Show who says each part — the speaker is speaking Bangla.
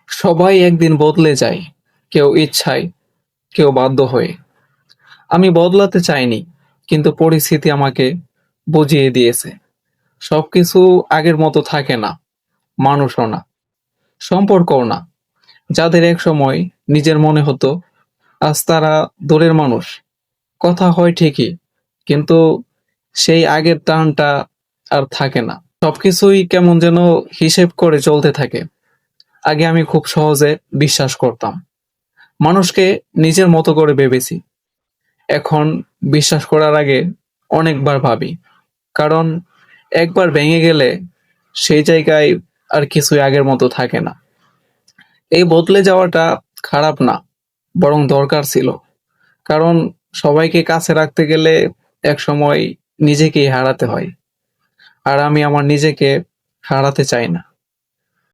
Speaker 1: সবাই একদিন বদলে যায়, কেউ ইচ্ছায়, কেউ বাধ্য হয়ে। আমি বদলাতে চাইনি, কিন্তু পরিস্থিতি আমাকে বুঝিয়ে দিয়েছে সবকিছু আগের মতো থাকে না। মানুষও না, সম্পর্কও না। যাদের এক সময় নিজের মনে হতো, আজ তারা দূরের মানুষ। কথা হয় ঠিকই, কিন্তু সেই আগের টানটা আর থাকে না। সবকিছুই কেমন যেন হিসেব করে চলতে থাকে। আগে আমি খুব সহজে বিশ্বাস করতাম, মানুষকে নিজের মতো করে ভেবেছি। এখন বিশ্বাস করার আগে অনেকবার ভাবি, কারণ একবার ভেঙে গেলে সেই জায়গায় আর কিছুই আগের মতো থাকে না। এই বদলে যাওয়াটা খারাপ না, বরং দরকার ছিল। কারণ সবাইকে কাছে রাখতে গেলে একসময় নিজেকেই হারাতে হয়, আর আমি আমার নিজেকে হারাতে চাই না।